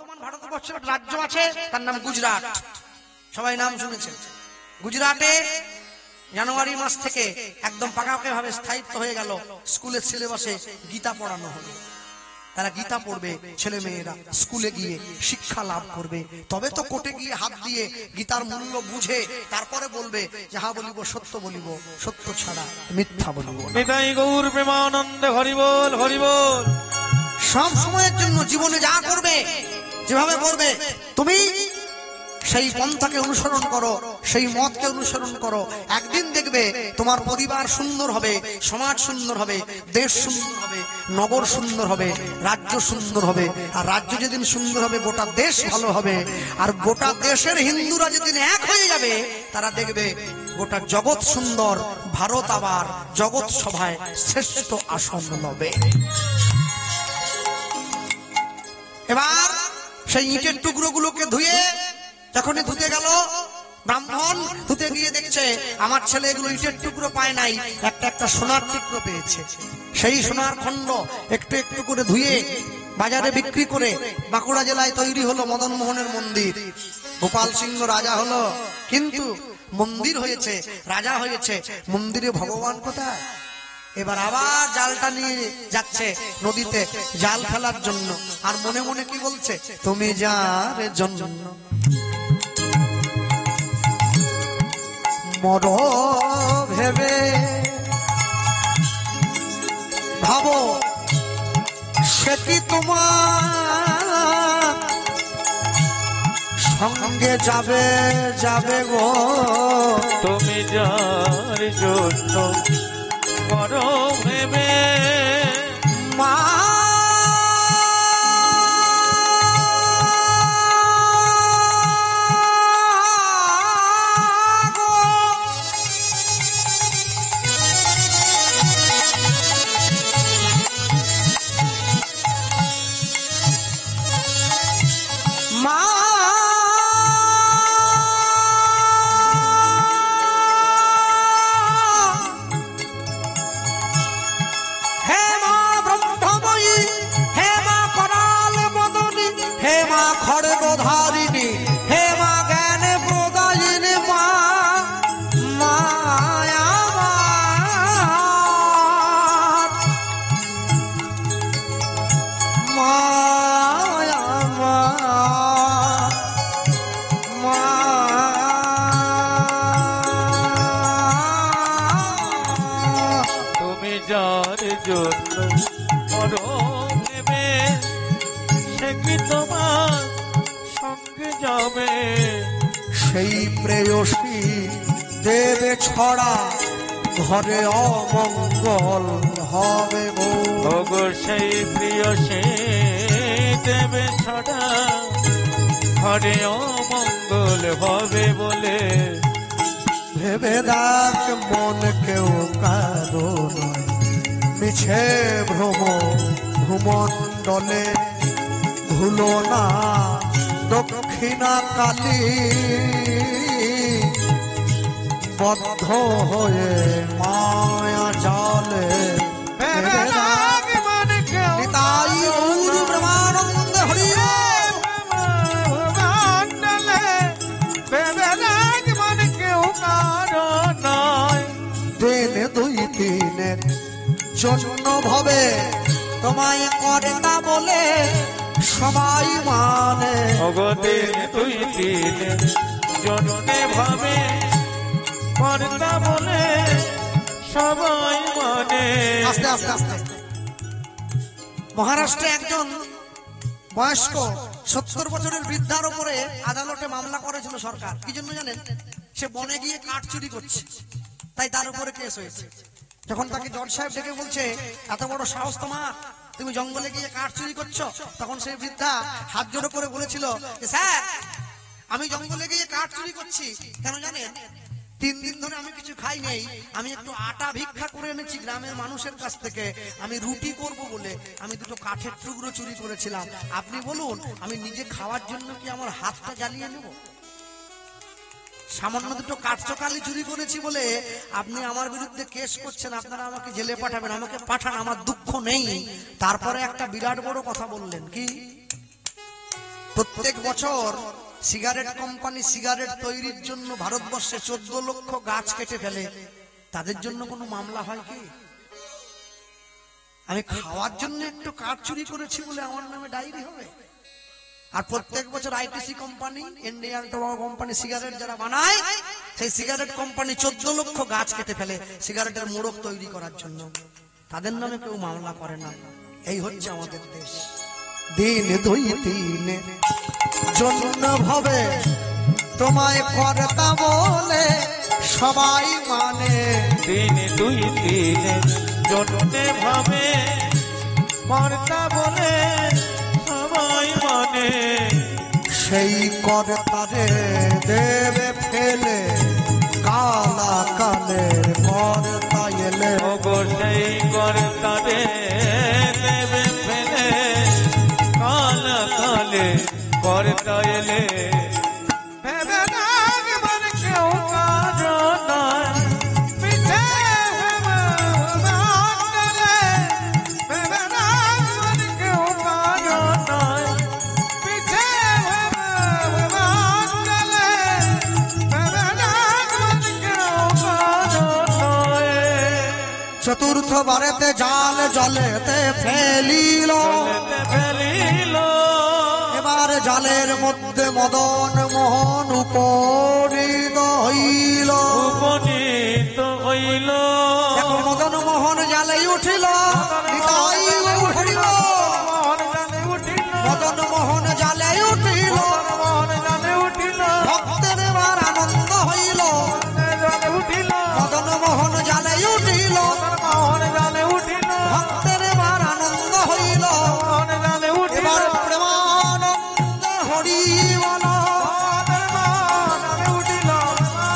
বর্তমান ভারতবর্ষের রাজ্য আছে, তার নাম গুজরাট। সবাই নাম শুনেছেন। গুজরাটে জানুয়ারি মাস থেকে একদম পাকাপাকি ভাবে স্থায়িত্ব হয়ে গেল, স্কুলের সিলেবাসে গীতা পড়ানো হলো। তারা গীতা পড়বে, ছেলে মেয়েরা স্কুলে গিয়ে শিক্ষা লাভ করবে, তবে তো কোর্টে গিয়ে হাত দিয়ে গীতার মূল্য বুঝে তারপরে বলবে, যাহা বলিব সত্য বলিব, সত্য ছাড়া মিথ্যা বলিব। নিতাই গৌর প্রেমানন্দে হরি বল, হরি বল। সব সময়ের জন্য জীবনে যা করবে, যেভাবে করবে, তুমি সেই পন্থাকে অনুসরণ করো, সেই মতকে অনুসরণ করো। একদিন দেখবে তোমার পরিবার সুন্দর হবে, সমাজ সুন্দর হবে, দেশ সুন্দর হবে, নগর সুন্দর হবে, রাজ্য সুন্দর হবে। আর রাজ্য যেদিন সুন্দর হবে, গোটা দেশ ভালো হবে। আর গোটা দেশের হিন্দুরা যেদিন এক হয়ে যাবে, তারা দেখবে গোটা জগৎ সুন্দর, ভারত আবার জগৎ সভায় শ্রেষ্ঠ আসন লবে। এবার সেই ইটের টুকরো গুলোকে ধুয়ে, যখনই ধুতে গেল ব্রাহ্মণ, ধুতে গিয়ে দেখছে আমার ছেলে এগুলো ইটের টুকরো পায় নাই, একটা একটা সোনার টুকরো পেয়েছে। সেই সোনার খণ্ড একটু একটু করে ধুয়ে বাজারে বিক্রি করে বাঁকুড়া জেলায় তৈরি হলো মদন মোহনের মন্দির। গোপাল সিংহ রাজা হলো, কিন্তু মন্দির হয়েছে, রাজা হয়েছে, মন্দিরে ভগবান কোথায়? এবার আবার জালটা নিয়ে যাচ্ছে নদীতে জাল ফেলার জন্য, আর মনে মনে কি বলছে, তুমি যার জন্য মর ভেবে ভাবো, সে কি তোমার সঙ্গে যাবে, যাবে গো। তুমি যার জন্য মর ভেবে মা খড়গধারিণী, হে মা জ্ঞান প্রদায়িনী, মা মায়া মায়া মা তুমি যার জন্য মর ভেবে, সে কি তোমার সঙ্গে যাবে। সেই প্রেয়সী দেবে ছড়া, ঘরে অমঙ্গল হবে গো। সেই প্রিয় সে দেবে ছড়া, ঘরে অমঙ্গল হবে বলে। ভেবে দেখ মন কেউ কারো নয়, মিছে ভ্রম ভূমণ্ডলে ভুলো না দক্ষিণা কালী, বদ্ধ হয়ে মায়া জালে। নিতাই গৌর প্রেমানন্দে হরি দিন দুই দিনের জন্য ভবে তোমায় কর্তা বলে সবাই মানে। দিন দুই দিনের জন্যে ভাবে কর্তা বলে সবাই মানে। আস্তে আস্তে আস্তে। মহারাষ্ট্রে একজন বয়স্ক 70 বছরের বৃদ্ধার উপরে আদালতে মামলা করেছিল সরকার। কি জন্য জানেন? সে বনে গিয়ে কাঠ চুরি করছে, তাই তার উপরে কেস হয়েছে। যখন তাকে জজ সাহেব ডেকে বলছে, এত বড় সাহস তোমার, তুমি জঙ্গলে গিয়ে কাঠ চুরি করছো, তখন সেই বৃদ্ধা হাত জোড়ো করে বলেছিল, স্যার আমি জঙ্গলে গিয়ে কাঠ চুরি করছি কেন জানেন? 3 দিন ধরে আমি কিছু খাই নেই, আমি একটু আটা ভিক্ষা করে এনেছি গ্রামের মানুষের কাছ থেকে, আমি রুটি করব বলে আমি দুটো কাঠের টুকরো চুরি করেছিলাম। আপনি বলুন, আমি নিজে খাওয়ার জন্য কি আমার হাতটা জ্বালিয়ে নেব? সামান্য দুটো কাঠচকালি চুরি করেছি বলে আপনি আমার বিরুদ্ধে কেস করছেন, আপনারা আমাকে জেলে পাঠাবেন, আমাকে পাঠান, আমার দুঃখ নেই। তারপরে একটা বিরাট বড় কথা বললেন, কি? প্রত্যেক বছর সিগারেট কোম্পানি সিগারেট তৈরির জন্য ভারতবর্ষে 14 লক্ষ গাছ কেটে ফেলে, তাদের জন্য কোনো মামলা হয় কি? আমি খাওয়ার জন্য একটু কাঠ চুরি করেছি বলে আমার নামে ডায়েরি হবে? আর প্রত্যেক বছর ITC company, Indian tobacco company cigarette যারা বানায়, সেই সিগারেট কোম্পানি 14 লক্ষ গাছ কেটে ফেলে সিগারেটের মোড়ক তৈরি করার জন্য, তাদের নামে কেউ মামলা করে না। এই হচ্ছে আমাদের দেশ। দিন দুই তিন জন্য ভাবে তোমায় কর্তা বলে সবাই মানে, দিন দুই তিন জন্যে ভাবে কর্তা বলে সবাই মানে, সেই কর্তারে দেবে ফেলে কালা কালের কর্তা এলে, ওগো সেই কর্তারে দেবে ফেলে কাল কালে কর্তা এলে। ভেবে রাখবার কেউ কারো নয়, পিছে ভেবে রাখবার কেউ কারো নয়, পিছে ভেবে রাখবার কেউ কারো নয়। চতুর্থ বারেতে জাল জলেতে ফেলিল, জলেতে ফেলিল, এবার জালের মধ্যে মদন মোহন উপনীত হইল। উপনীত হইল, দেখো মদন মোহন জালে উঠিল, নিতাই উঠিল, মোহন জানে উঠিল, মদন মোহন জালে উঠিল, মোহন জানে উঠিল, ভক্তের এবার আনন্দ হইল, জানে উঠিল, মদন মোহন জালে উঠিল, মোহন জানে উঠিল, ভক্তের এবার আনন্দ হইল, মোহন জানে উঠিল, এবার প্রেমানন্দ হরি বল। জানে উঠিল,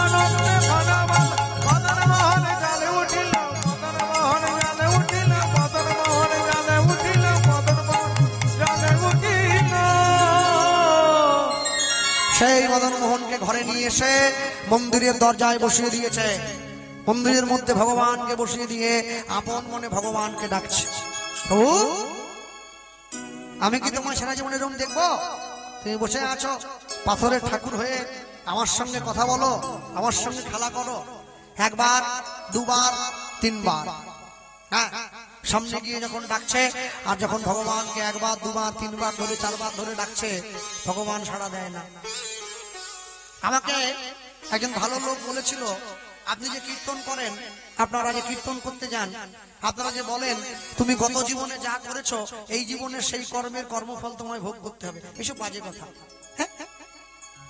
আনন্দে ভগবান মদন মোহন জানে উঠিল, মদন মোহন জানে উঠিল, মদন মোহন জানে উঠিল, মদন মোহন জানে উঠিল। সেই মদন মোহনকে ঘরে নিয়ে এসে মন্দিরের দরজায় বসিয়ে দিয়েছে, মন্দিরের মধ্যে ভগবানকে বসিয়ে দিয়ে আপন মনে ভগবানকে ডাকছে, প্রভু আমি কি তোমার সারা জীবনে এরকম দেখবো? তুমি বসে আছো পাথরের ঠাকুর হয়ে, আমার সঙ্গে কথা বলো, আমার সঙ্গে খেলা করো, একবার দুবার তিনবার, হ্যাঁ সামনে গিয়ে যখন ডাকছে, আর যখন ভগবানকে একবার দুবার তিনবার ধরে চারবার ধরে ডাকছে, ভগবান সাড়া দেয় না। আমাকে একজন ভালো লোক বলেছিল, আপনি যে কীর্তন করেন, আপনারা যে কীর্তন করতে যান, আপনারা যে বলেন তুমি গত জীবনে যা করেছো এই জীবনে সেই কর্মের কর্মফল তোমায় ভোগ করতে হবে, এসব বাজে কথা। হ্যাঁ?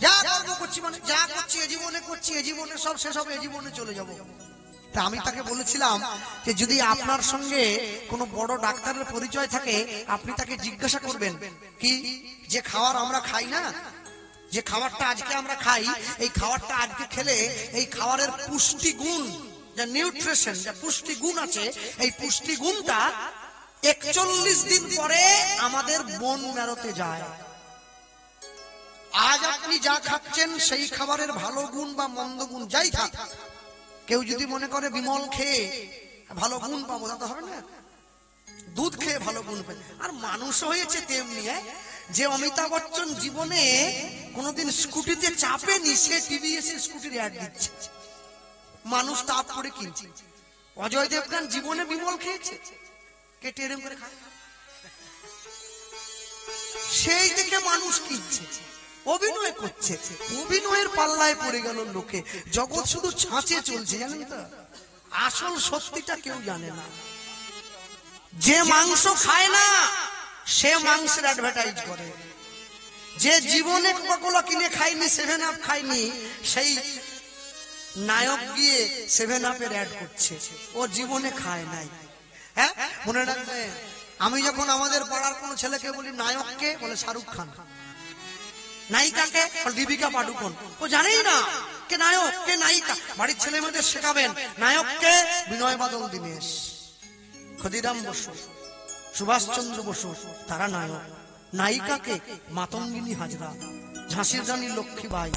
যা কর্ম করছি মানে যা করছি এ জীবনে করছি, এ জীবনে সব শেষ হবে, এ জীবনে চলে যাব। তা আমি তাকে বলেছিলাম যে যদি আপনার সঙ্গে কোনো বড় ডাক্তারের পরিচয় থাকে, আপনি তাকে জিজ্ঞাসা করবেন কি যে খাবার আমরা খাই না, যে খাবারটা আজকে আমরা খাই, এই খাবারটা আজকে খেলে এই খাবারের পুষ্টি গুণ, যা নিউট্রিশন, যা পুষ্টি গুণ আছে, এই পুষ্টি গুণটা 41 দিন পরে আমাদের বোন মেরোতে যায়। আজ আপনি যা খাচ্ছেন সেই খাবারের ভালো গুণ বা মন্দ গুণ যাই থাক, কেউ যদি মনে করে বিমল খেয়ে ভালো গুণ পাবো, তা তো হবে না। দুধ খেয়ে ভালো গুণ পাই। আর মানুষ হয়েছে তেমনি, যে অমিতাভ বচ্চন জীবনে কোনোদিন স্কুটিতে চাপেনি, সে টিভিএস এর স্কুটির অ্যাড দিচ্ছে, মানুষ তাপ করে কিনছে। অজয় দেবগান জীবনে বিমল খেয়েছে, কেটে এরম করে খায়, সেই থেকে মানুষ কিনছে, অভিনয় করছে, অভিনয়ের পাল্লায় পড়ে গেল লোকে। জগৎ শুধু ছাঁচে চলছে, জানেন তো, আসল সত্যিটা কেউ জানে না। যে মাংস খায় না সে মাংসের অ্যাডভার্টাইজ করে, যে জীবনে কোকা-কোলা কিনে খায়নি, 7 আপ খায়নি, সেই নায়ক গিয়ে 7 আপের অ্যাড করছে, ও জীবনে খায় নাই। হ্যাঁ মনে রাখবে, আমি যখন আমাদের পাড়ার কোন ছেলেকে বলি নায়ককে, বলে শাহরুখ খান, নায়িকাকে দীপিকা পাডুকোন, ও জানেই না কে নায়ক কে নায়িকা। বাড়ির ছেলে মেয়েদের শেখাবেন নায়ককে বিনয় বাদল দীনেশ, ক্ষুদিরাম বসু, সুভাষচন্দ্র বসু, তারা নায়ক। নায়িকাকে মাতঙ্গিনী হাজরা, ঝাঁসির রানী লক্ষ্মীবাই,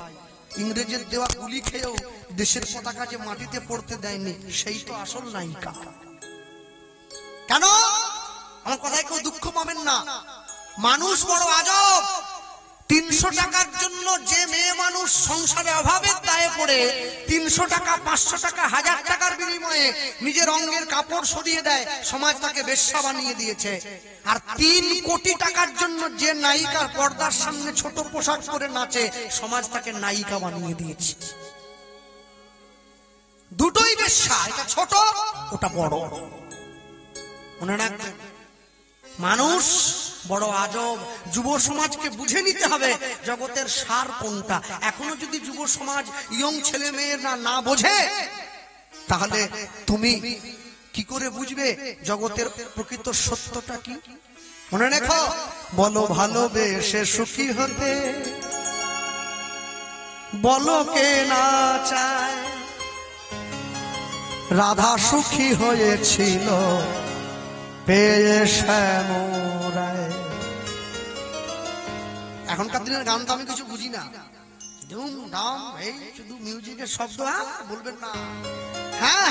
ইংরেজের দেওয়া গুলি খেয়েও দেশের পতাকা যে মাটিতে পড়তে দেয়নি, সেই তো আসল নায়িকা। কেন? আমার কথায় কেউ দুঃখ পাবেন না, মানুষ বড় আজব। 200 টাকার জন্য যে মেয়ে মানুষ সংসারে অভাবের দায়ে পড়ে 300 টাকা 500 টাকা 1000 টাকার বিনিময়ে নিজের অঙ্গের কাপড় সরিয়ে দেয়, সমাজ তাকে বেশ্যা বানিয়ে দিয়েছে। আর 3 কোটি টাকার জন্য যে নায়িকার পর্দার সামনে ছোট পোশাক পরে নাচে, সমাজ তাকে নায়িকা বানিয়ে দিয়েছে। দুটোই বেশ্যা, এটা ছোট ওটা বড়। মনে রাখবেন, মানুষ বড় আজব। যুব সমাজকে বুঝে নিতে হবে জগতের সার কোনটা। এখনো যদি যুব সমাজ ইয়ং ছেলে মেয়েরা না বোঝে, তাহলে তুমি কি করে বুঝবে জগতের প্রকৃত সত্যটা কি? মনে রেখো, বলো ভালোবেসে সুখী হতে, বলো কে না চায়। রাধা সুখী হয়েছিল পেয়ে শ্যামরায়। এখনকার দিনের গান তো আমি কিছু বুঝি না, ধুম ধাম এই শুধু মিউজিকের শব্দ। বলবেন না, হ্যাঁ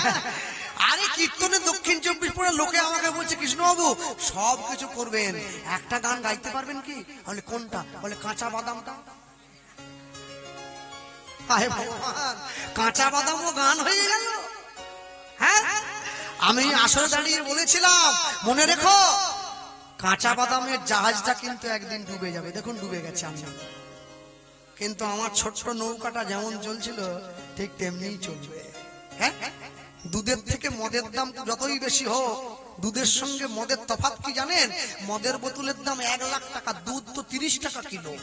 আরে কীর্তনে দক্ষিণ 24 পরে লোকে আমাকে বলছে কৃষ্ণবাবু সব কিছু করবেন, একটা গান গাইতে পারবেন কি? বলে কোনটা? বলে কাঁচা বাদামটা। আরে ভগবান, কাঁচা বাদামও গান হয়ে গেল। হ্যাঁ, আমি আসলে দাঁড়িয়ে বলেছিলাম, মনে রেখো কাঁচা বাদামের জাহাজটা কিন্তু একদিন ডুবে যাবে। দেখুন ডুবে গেছে আমি, কিন্তু আমার ছোট্ট নৌকাটা যেমন চলছিল ঠিক তেমনি চলবে। হ্যাঁ, দুধের থেকে মদের দাম যতই বেশি হোক, দুধের সঙ্গে মদের তফাৎ কি জানেন? মদের বোতলের দাম 1 লাখ টাকা, দুধ তো 30 টাকা কিলো।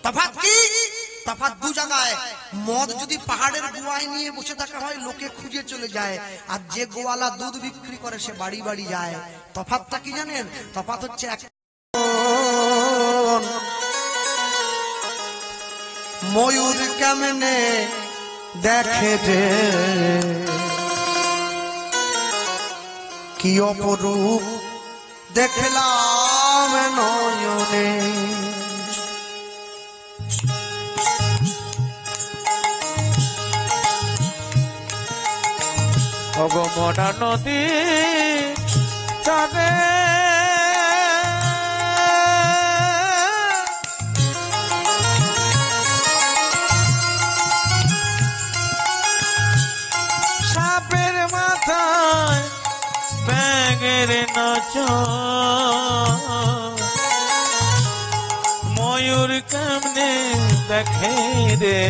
তফাৎ কি? তফাৎ দু জায়গায়। মদ যদি পাহাড়ের গোয়ায় নিয়ে বসে থাকা হয়, লোকে খুঁজে চলে যায়, আর যে গোয়ালা দুধ বিক্রি করে সে বাড়ি বাড়ি যায়। তফাৎটা কি জানেন? তফাৎ হচ্ছে এক ময়ূর কেমনে দেখে রে, কি অপরূপ দেখলাম নয়নে। ভগমনা নদী চাঁদে সাপের মাথায় ব্যাঙের নাচ, ময়ূর কেমনে দেখে রে,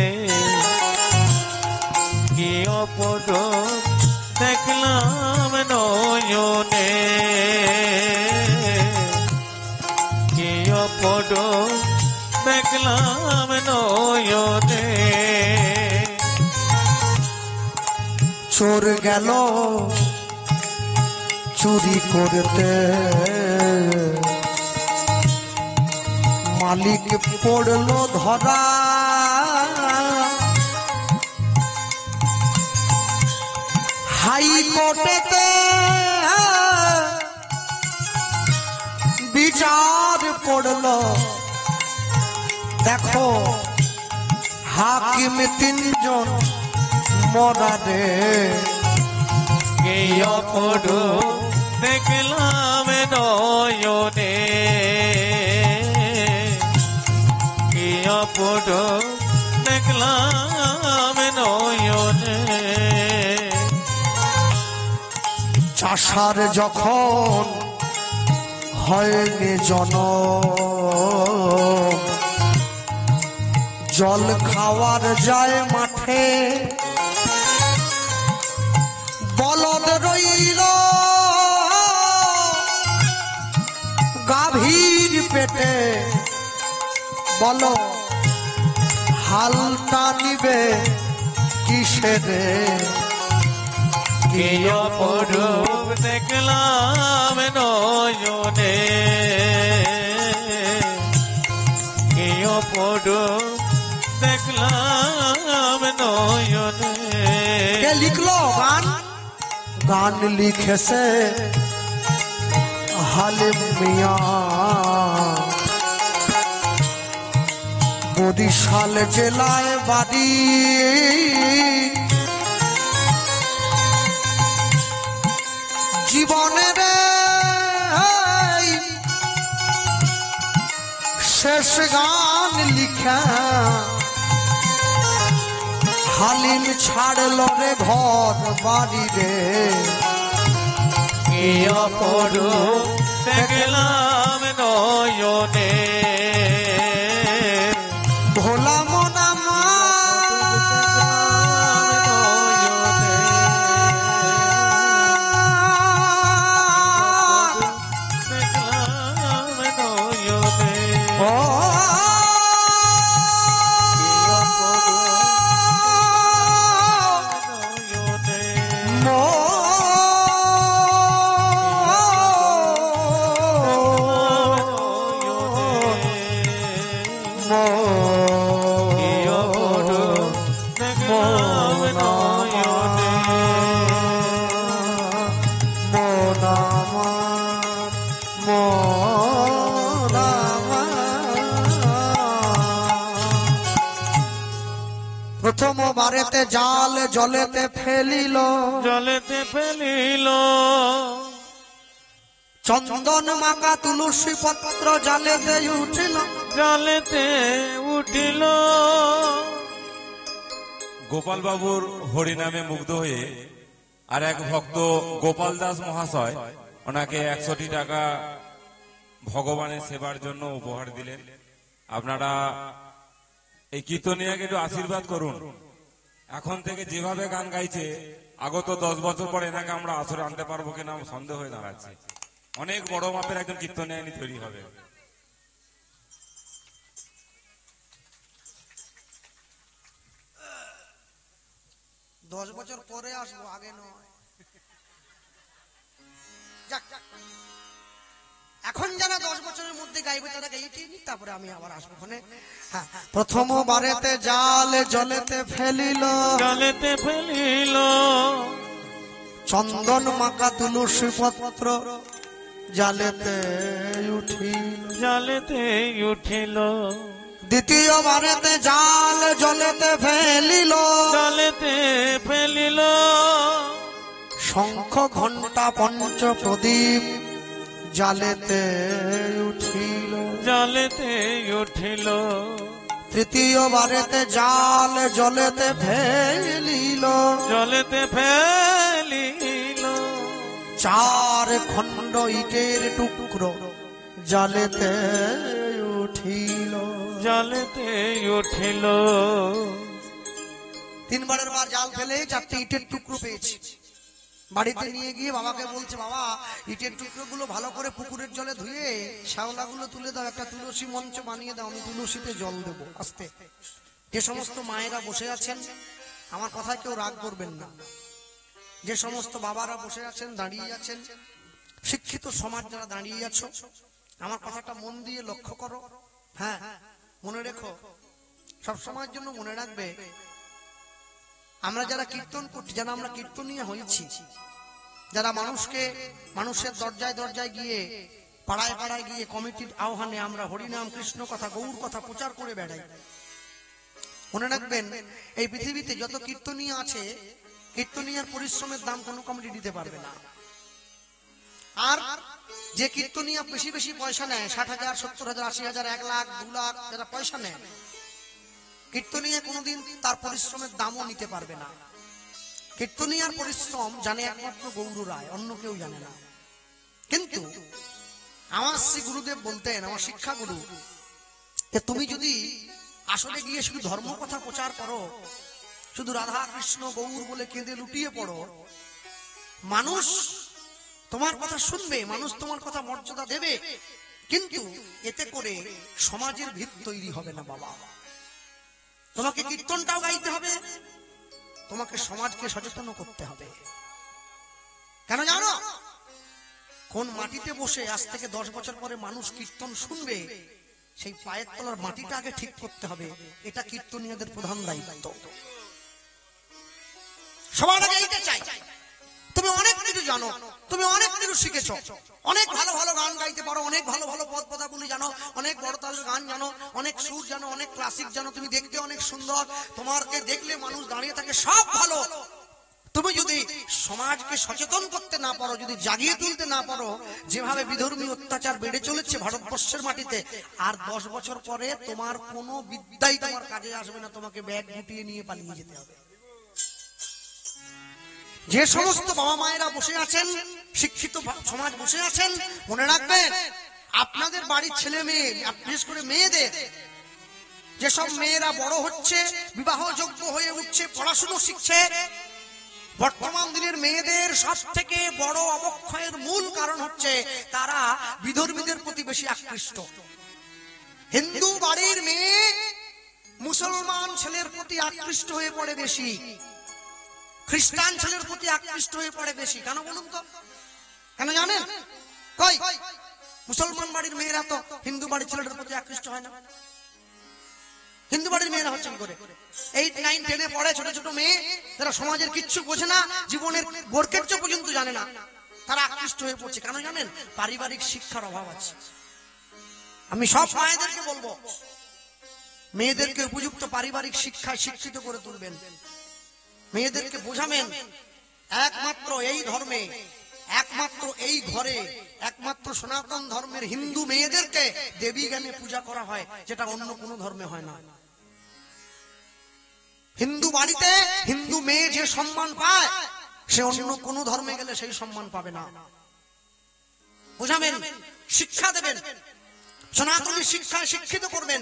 কি অপরূপ দেখলাম নয়নে, কি অপরূপ দেখলাম নয়নে। চোর গেল চুরি করতে, মালিক পড়লো ধরা, হাইকোর্টেতে বিচার পড়লো। দেখো হাকিম 3 জন মরা রে, কি অপরূপ দেখলাম নয়নে, কি অপরূপ দেখলাম নয়নে। চাষার যখন হয়নি জনম, জল খাওয়ার যায় মাঠে, বলদ রইল গাভীর পেটে। বলো হালটা নিবে কিসেরে, কি অপরূপ দেখলাম নয়নে, কি অপরূপ দেখলাম নয়নে। কে লিখলো গান? গান লিখেছে হালিম মিয়া, বরিশাল জেলায় বাড়ি, জীবনের শেষ গান লিখা হালিম ছাড়ল রে ঘর বাড়ি রে কি অপরূপ দেখলাম নয়নে ভোলা মন প্রথম বারেতে জাল জলেতে ফেলিল জলেতে ফেলিল চন্দন মাকা তুলসী পত্র জালেতে উঠিল জলেতে উঠিল গোপাল বাবুর হরিনামে মুগ্ধ হয়ে আর এক ভক্ত গোপাল দাস মহাশয় ওনাকে 100টি টাকা ভগবানের সেবার জন্য উপহার দিলেন। আপনারা এই কীর্তনিয়াকে একটু আশীর্বাদ করুন। এখন থেকে যেভাবে গান গাইছে আগত 10 বছর পর এনাকে আমরা আসরে আনতে পারবো কিনা সন্দেহ হয়ে দাঁড়াচ্ছে। অনেক বড় মাপের একজন কীর্তনিয়ানি তৈরি হবে। 10 বছর পরে আসবো, আগে নয়। যাক, এখন যারা 10 বছরের মধ্যে গাইবে তারা গাইতে নি, তারপরে আমি আবার আসবো ওখানে। হ্যাঁ, প্রথম বারেতে জাল জলেতে ফেলিল জলেতে ফেলিল চন্দন মাকা তুলসী পত্র জালেতে উঠিল জলেতে উঠিল দ্বিতীয় বারেতে জাল জলেতে ফেলিল জলেতে ফেলিল শঙ্খ ঘণ্টা পঞ্চ প্রদীপ জালেতে উঠিল জলেতে উঠিল তৃতীয় বারেতে জাল জলেতে ফেলিল জলেতে ফেলিল চার খণ্ড ইটের টুকরো জালেতে উঠিল জলেতে উঠিল 3 বারের বার জাল ফেলে 4টে ইটের টুকরো পেয়েছি। বাড়িতে নিয়ে গিয়ে বাবাকে বলছে, বাবা ইটের টুকরো গুলো ভালো করে পুকুরের জলে ধুয়ে শ্যাওলা গুলো তুলে দাও, একটা তুলসী মঞ্চ বানিয়ে দাও, আমি তুলসীতে জল দেবো। আস্তে যে সমস্ত মায়েরা বসে আছেন আমার কথায় কেউ রাগ করবেন না, যে সমস্ত বাবারা বসে আছেন দাঁড়িয়ে আছেন, শিক্ষিত সমাজ যারা দাঁড়িয়ে আছো, আমার কথাটা মন দিয়ে লক্ষ্য করো। হ্যাঁ, মনে রেখো, সব সময়ের জন্য মনে রাখবে, আমরা যারা কীর্তন করছি, যারা আমরা কীর্তনীয় হয়েছি, যারা মানুষের দরজায় দরজায় গিয়ে পাড়ায় পাড়ায় গিয়ে কমিটির আহ্বানে আমরা হরিনাম কৃষ্ণ কথা গৌর কথা প্রচার করে বেড়াই, মনে রাখবেন এই পৃথিবীতে যত কীর্তনীয় আছে কীর্তনীয়ার পরিশ্রমের দাম কোনো কমিটি দিতে পারবে না। আর যে কীর্তনীয় বেশি বেশি পয়সা নেয়, 60,000 70,000 80,000 1 লাখ 2 লাখ যারা পয়সা নেয়, কীর্তনীয় কোনোদিন তার পরিশ্রমের দামও নিতে পারবে না। কীর্তনীয়ার পরিশ্রম জানে একমাত্র গৌর রায়, অন্য কেউ জানে না। কিন্তু আমার শ্রী গুরুদেব বলতেন, আমার শিক্ষা গুরু, যে তুমি যদি আসলে গিয়ে শুধু ধর্ম কথা প্রচার করো, শুধু রাধা কৃষ্ণ গৌর বলে কেঁদে লুটিয়ে পড়ো, মানুষ তোমার কথা শুনবে, মানুষ তোমার কথা মর্যাদা দেবে, কিন্তু এতে করে সমাজের ভিত তৈরি হবে না বাবা। তোমাকে কীর্তনটাও গাইতে হবে, তোমাকে সমাজকে সচেতন করতে হবে। কেন জানো? কোন মাটিতে বসে আজ থেকে 10 বছর পরে মানুষ কীর্তন শুনবে, সেই পায়ের তলার মাটিটা আগে ঠিক করতে হবে। এটা কীর্তনীয়দের প্রধান দায়িত্ব। সবার আগে এইটা চাই। তুমি অনেক কিছু জানো, তুমি অনেক কিছু শিখেছো, অনেক ভালো ভালো গান গাইতে পারো, অনেক ভালো ভালো পদ পদাবলী জানো, অনেক বড় তালের গান জানো, অনেক সুর জানো, অনেক ক্লাসিক জানো, তুমি দেখতে অনেক সুন্দর, তোমাকে দেখলে মানুষ দাঁড়িয়ে থাকে, সব ভালো। তুমি যদি সমাজকে সচেতন করতে না পারো, যদি জাগিয়ে তুলতে না পারো, যেভাবে বিধর্মী অত্যাচার বেড়ে চলেছে ভারতবর্ষের মাটিতে, আর 10 বছর পরে তোমার কোনো বিদ্যাই তোমার কাজে আসবে না, তোমাকে ব্যাগ গুটিয়ে নিয়ে পালিয়ে যেতে হবে। যে সমস্ত বাবা মায়েরা বসে আছেন, শিক্ষিত সমাজ বসে আছেন, মনে রাখবেন আপনাদের বাড়ির ছেলে মেয়ে, বিশেষ করে মেয়েদের, যেসব মেয়েরা বড় হচ্ছে, বিবাহযোগ্য হয়ে উঠছে, পড়াশুনো শিখছে, বর্তমান দিনের মেয়েদের সব থেকে বড় অবক্ষয়ের মূল কারণ হচ্ছে তারা বিধর্মীদের প্রতি বেশি আকৃষ্ট। হিন্দু বাড়ির মেয়ে মুসলমান ছেলের প্রতি আকৃষ্ট হয়ে পড়ে বেশি, খ্রিস্টান ছেলের প্রতি আকৃষ্ট হয়ে পড়ে বেশি। কেন বলুন তো? কেন জানেন? কই মুসলমান বাড়ির মেয়েরা তো হিন্দু বাড়ির ছেলেদের প্রতি আকৃষ্ট হয় না। হিন্দু বাড়ির মেয়েরা হচ্ছে কি করে? 8, 9, 10 পড়ে, ছোট ছোট মেয়ে, যারা সমাজের কিচ্ছু বোঝে না, জীবনের বরকেচ্য পর্যন্ত জানে না, তারা আকৃষ্ট হয়ে পড়ছে। কেন জানেন? পারিবারিক শিক্ষার অভাব আছে। আমি সব মায়েদেরকে বলবো, মেয়েদেরকে উপযুক্ত পারিবারিক শিক্ষায় শিক্ষিত করে তুলবেন, মেয়েদেরকে বোঝাবেন একমাত্র এই ধর্মে, একমাত্র এই ঘরে, একমাত্র সনাতন ধর্মের হিন্দু মেয়েদেরকে দেবী জ্ঞানে পূজা করা হয়, যেটা অন্য কোনো ধর্মে হয় না। হিন্দু বাড়িতে হিন্দু মেয়ে যে সম্মান পায়, সে অন্য কোনো ধর্মে গেলে সেই সম্মান পাবে না। বোঝাবেন, শিক্ষা দেবেন, সনাতনী শিক্ষায় শিক্ষিত করবেন।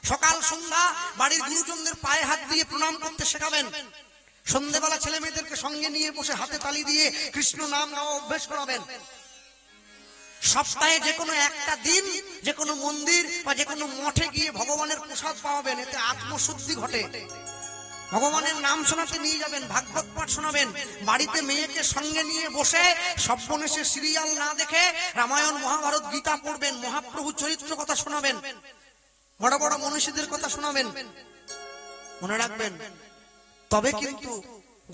সকাল সন্ধ্যা বাড়ির গুরুজনদের পায়ে হাত দিয়ে প্রণাম করতে শেখাবেন। সন্ধ্যেবেলা ছেলে মেয়েদেরকে সঙ্গে নিয়ে বসে হাতে তালি দিয়ে কৃষ্ণ নাম গাওয়া অভ্যেস করাবেন। সপ্তাহে যে কোনো একটা দিন যে কোনো মন্দির বা যে কোনো মঠে গিয়ে ভগবানের প্রসাদ পাওয়াবেন, এতে আত্মশুদ্ধি ঘটে। ভগবানের নাম শোনাতে নিয়ে যাবেন, ভাগবত পাঠ শোনাবেন। বাড়িতে মেয়েকে সঙ্গে নিয়ে বসে সব্বনেশে সিরিয়াল না দেখে রামায়ণ মহাভারত গীতা পড়বেন, মহাপ্রভু চরিত্র কথা শোনাবেন, বড় বড় মনীষীদের কথা শোনাবেন। মনে রাখবেন, তবে কিন্তু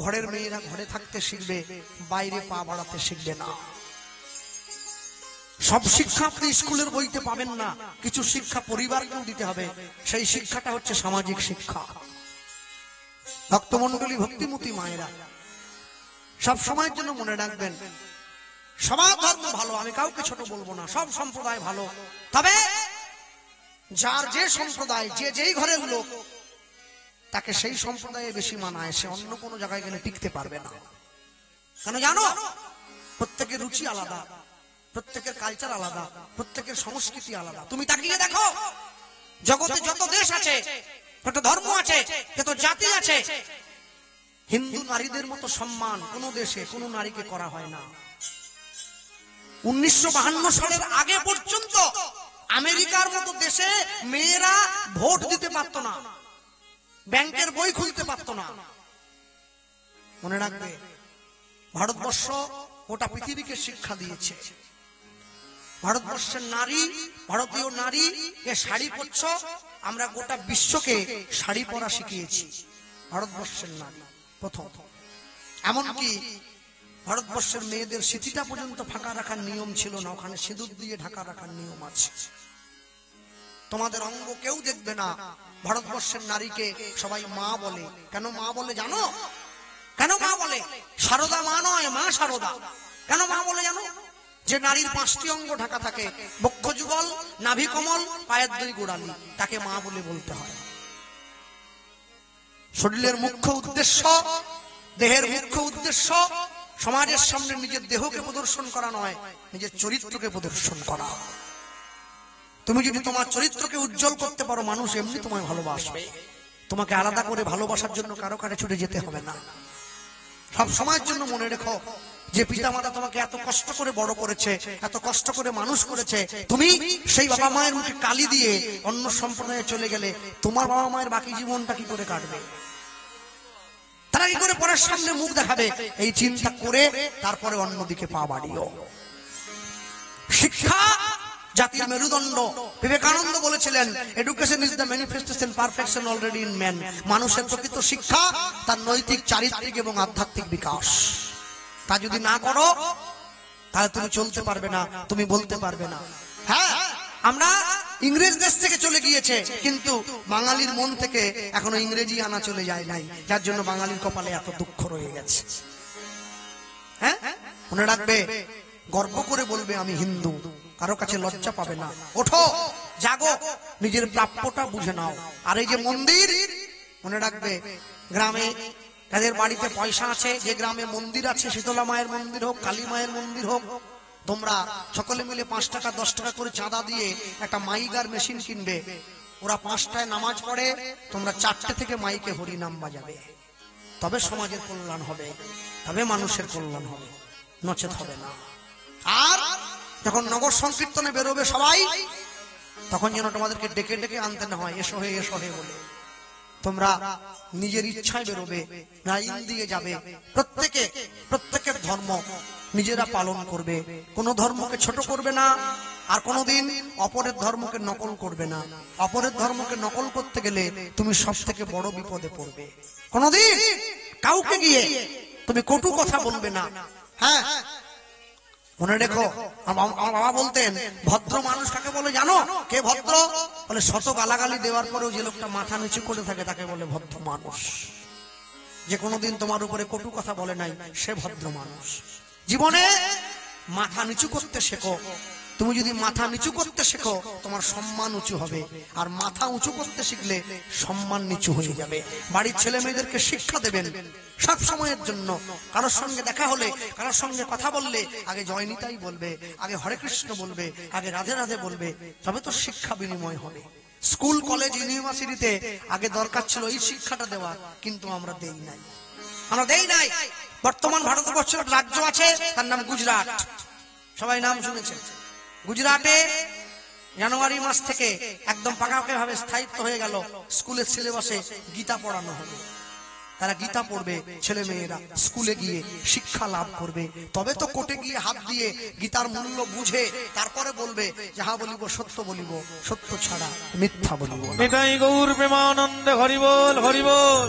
ঘরের মেয়েরা ঘরে থাকতে শিখবে, বাইরে পা বাড়াতে শিখবে না। সব শিক্ষা আপনি স্কুলের বইতে পাবেন না, কিছু শিক্ষা পরিবারকেও দিতে হবে। সেই শিক্ষাটা হচ্ছে সামাজিক শিক্ষা। ভক্তমন্ডলী, ভক্তিমতী মায়েরা, সব সময়ের জন্য মনে রাখবেন, সবার ধর্ম ভালো, আমি কাউকে ছোট বলবো না, সব সম্প্রদায় ভালো। তবে যার যে সম্প্রদায়, যে যেই ঘরের লোক, তাকে সেই সম্প্রদায়ে বেশি মানায়, সে অন্য কোনো জায়গায় গেলে টিকতে পারবে না। কেন জানো? প্রত্যেকের রুচি আলাদা, প্রত্যেকের কালচার আলাদা, প্রত্যেকের সংস্কৃতি আলাদা। তুমি তাকিয়ে দেখো, জগতে যত দেশ আছে, যত ধর্ম আছে, যত জাতি আছে, হিন্দু নারীদের মতো সম্মান কোন দেশে কোন নারীকে করা হয় না। 1952 সালের আগে পর্যন্ত আমেরিকার মতো দেশে মেয়েরা ভোট দিতে পারত না, ব্যাংকের বই খুলতে পারত না। মনে রাখবে, ভারতবর্ষ গোটা পৃথিবীকে শিক্ষা দিয়েছে। ভারতবর্ষের নারী, ভারতীয় নারী এ শাড়ি পরছ, আমরা গোটা বিশ্বকে শাড়ি পরা শিখিয়েছি। ভারতবর্ষের নারী প্রথম। এমনকি ভারতবর্ষের মেয়েদের সিঁথিটা পর্যন্ত ফাঁকা রাখার নিয়ম ছিল না, ওখানে সিঁদুর দিয়ে ঢাকা রাখার নিয়ম আছে। তোমাদের অঙ্গ কেউ দেখবে না। ভারতবর্ষের নারীকে সবাই মা বলে। কেন মা বলে জানো? কেন মা বলে? সারদা মা নয়, মা সারদা। কেন মা বলে জানো? যে নারীর 5টি অঙ্গ ঢাকা থাকে, বক্ষ যুগল, নাভি কমল, পায়ের 2 গোড়ালি, তাকে মা বলে বলতে হয়। শরীরের মুখ্য উদ্দেশ্য, দেহের মুখ্য উদ্দেশ্য সমাজের সামনে নিজের দেহকে প্রদর্শন করা নয়, নিজের চরিত্রকে প্রদর্শন করা। তুমি যদি তোমার চরিত্রকে উজ্জ্বল করতে পারো, মানুষ এমনি তোমায় ভালোবাসবে। তোমাকে আলাদা করে ভালোবাসার জন্য কারো কাছে ছুটে যেতে হবে না। সব সময়ের জন্য মনে রেখো, যে পিতামাতা তোমাকে এত কষ্ট করে বড় করেছে, এত কষ্ট করে মানুষ করেছে, তুমি সেই বাবা মায়ের মুখে কালি দিয়ে অন্য সম্প্রদায়ে চলে গেলে তোমার বাবা মায়ের বাকি জীবনটা কি করে কাটবে? তারা কি করে পরের সামনে মুখ দেখাবে? এই চিন্তা করে তারপরে অন্যদিকে পা বাড়িও। শিক্ষা জাতির মেরুদণ্ড। বিবেকানন্দ বলেছিলেন, education is the manifestation perfection already in man. মানুষের প্রকৃত শিক্ষা তার নৈতিক, চারিত্রিক এবং আধ্যাত্মিক বিকাশ। তা যদি না করো, তাহলে তুমি চলতে পারবে না, তুমি বলতে পারবে না। হ্যাঁ, আমরা ইংরেজ দেশ থেকে চলে গিয়েছে, কিন্তু বাঙালির মন থেকে এখনো ইংরেজি আনা চলে যায় নাই, যার জন্য বাঙালির কপালে এত দুঃখ রয়ে গেছে। হ্যাঁ, মনে রাখবে, গর্ব করে বলবে আমি হিন্দু, কারো কাছে লজ্জা পাবে না। ওঠো, জাগো, নিজের প্রাপ্যটা বুঝে নাও। আর এই যে মন্দির, মনে রাখবে, গ্রামে যাদের বাড়িতে পয়সা আছে, যে গ্রামে মন্দির আছে, শীতলা মায়ের মন্দির হোক, কালী মায়ের মন্দির হোক, তোমরা সকলে মিলে 5 টাকা 10 টাকা করে চাঁদা দিয়ে একটা মাইক আর মেশিন কিনবে। ওরা 5টায় নামাজ পড়ে, তোমরা 4টে থেকে মাইকে হরি নাম বাজাবে। তবে সমাজের কল্যাণ হবে, তবে মানুষের কল্যাণ হবে, নচেত হবে না। আর যখন নগর সংকীর্তনে বেরোবে সবাই, তখন যেন তোমাদেরকে ডেকে ডেকে আনতে না হয়, এসো হে এসো হে বলে। তোমরা নিজের ইচ্ছায় বেরোবে, লাইন দিয়ে যাবে। প্রত্যেকের ধর্ম নিজেরা পালন করবে, কোন ধর্মকে ছোট করবে না, আর কোনদিন অপরের ধর্মকে নকল করবে না। অপরের ধর্মকে নকল করতে গেলে তুমি সব থেকে বড় বিপদে পড়বে। কোনদিন কাউকে গিয়ে তুমি কটু কথা বলবে না। হ্যাঁ, মনে রেখো, আমার বাবা বলতেন, ভদ্র মানুষ কাকে বলে জানো? কে ভদ্র? বলে, শত গালাগালি দেওয়ার পরেও যে লোকটা মাথা নিচু করে থাকে তাকে বলে ভদ্র মানুষ। যে কোনোদিন তোমার উপরে কটু কথা বলে নাই, সে ভদ্র মানুষ। জীবনে মাথা নিচু করতে শেখো। তুমি যদি মাথা নিচু করতে শেখো, তোমার সম্মান উঁচু হবে। আর মাথা উঁচু করতে শিখলে সম্মান নিচু হয়ে যাবে। বাড়ির ছেলে মেয়েদেরকে শিক্ষা দেবেন সব সময়ের জন্য। কারোর সঙ্গে দেখা হলে, কারোর সঙ্গে কথা বললে, আগে জয়নিতাই বলবে, আগে হরে কৃষ্ণ বলবে, আগে রাধে রাধে বলবে, তবে তো শিক্ষা বিনিময় হবে। স্কুল, কলেজ, ইউনিভার্সিটিতে আগে দরকার ছিল এই শিক্ষাটা দেওয়া, কিন্তু আমরা দেই নাই। বর্তমান ভারতবর্ষের রাজ্য আছে, তার নাম গুজরাট। সবাই নাম শুনেছে। গুজরাটে জানুয়ারি মাস থেকে একদম পাকাপাকি ভাবে স্থায়িত্ব হয়ে গেল, স্কুলের সিলেবাসে গীতা পড়ানো হবে। তারা গীতা পড়বে, ছেলে মেয়েরা স্কুলে গিয়ে শিক্ষা লাভ করবে। তবে তো কোর্টে গিয়ে হাত দিয়ে গীতার মূল্য বুঝে তারপরে বলবে, যাহা বলিব সত্য বলিব, সত্য ছাড়া মিথ্যা বলিব। নিতাই গৌর প্রেমানন্দে হরি বল, হরি বল।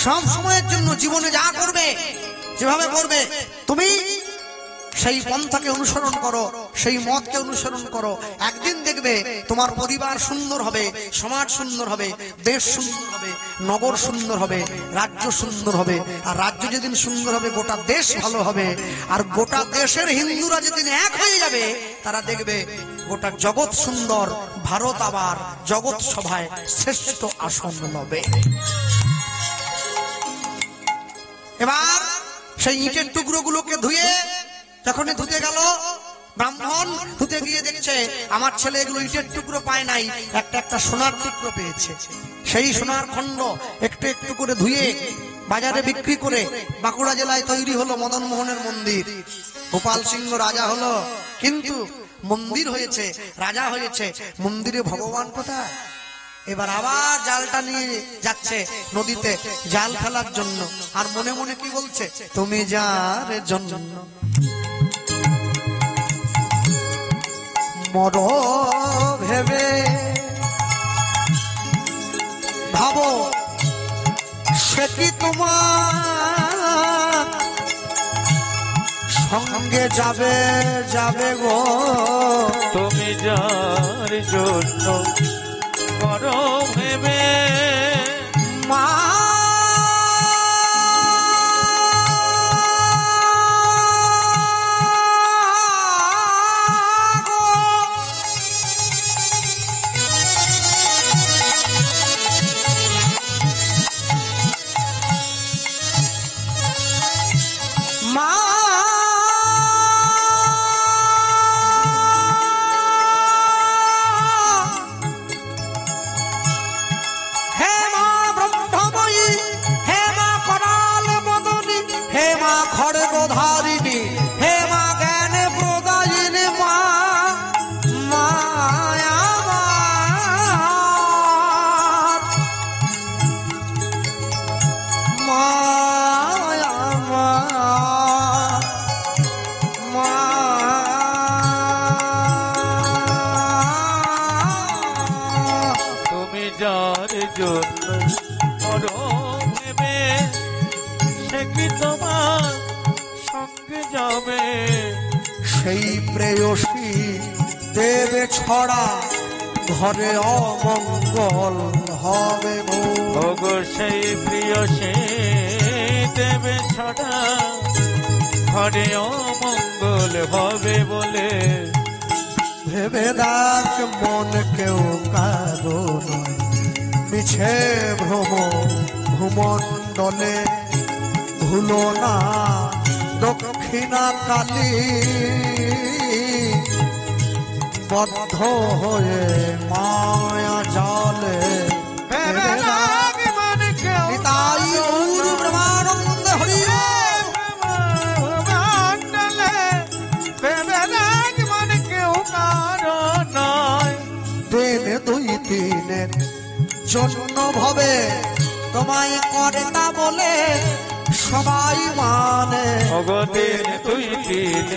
সব সময়ের জন্য জীবনে যা করবে, যেভাবে করবে, তুমি সেই পন্থাকে অনুসরণ করো, সেই মতকে অনুসরণ করো। একদিন দেখবে তোমার পরিবার সুন্দর হবে, সমাজ সুন্দর হবে, দেশ সুন্দর হবে, নগর সুন্দর হবে, রাজ্য সুন্দর হবে। আর রাজ্য যেদিন সুন্দর হবে, গোটা দেশ ভালো হবে। আর গোটা দেশের হিন্দুরা যেদিন এক হয়ে যাবে, তারা দেখবে গোটা জগৎ সুন্দর, ভারত আবার জগৎ সভায় শ্রেষ্ঠ আসন লবে। এবার সেই ইটের টুকরোগুলোকে ধুয়ে, যখনই ধুতে গেল, ব্রাহ্মণ ধুতে গিয়ে দেখছে আমার ছেলে এগুলো ইটের টুকরো পায় নাই, একটা সোনার টুকরো পেয়েছে। সেই সোনার খণ্ড একটু একটু করে ধুয়ে বাজারে বিক্রি করে বাঁকুড়া জেলায় তৈরি হলো মদন মোহনের মন্দির। গোপাল সিংহ রাজা হলো, কিন্তু মন্দির হয়েছে, রাজা হয়েছে। মন্দিরে ভগবান কোথায়? এবার আবার জালটা নিয়ে যাচ্ছে নদীতে জাল ফেলার জন্য। আর মনে মনে কি বলছে? তুমি যার জন্য মর ভেবে ভাবো, সে কি তোমার সঙ্গে যাবে গো। তুমি যার জন্য করো ভেবে, মা খড়গধারিণী, হে মা জ্ঞান প্রদায়িনী, মা মায়া তুমি যার জন্য করো ভেবে, সে কি তোমার সঙ্গে যাবে। সেই প্রেয়সী দেবে ছড়া ঘরে অমঙ্গল হবে গো। ওগো সেই প্রিয় সে দেবে ছড়া ঘরে অমঙ্গল হবে বলে ভেবে দেখ মন কেউ কারো নয়, মিছে ভ্রম ভূমণ্ডলে ভুলো না দক্ষিণা কালী বদ্ধ হয়ে মায়া জালে। ভেবে দেখ মন কেউ নিতাই গৌর ব্রহ্মানন্দ হরি মণ্ডলে ভেবে দেখ মন কেউ কারো নয়। দিন দুই তিনের জন্য ভবে তোমায় করে তা বলে সবাই মানে। ওগো দিন দুই তিন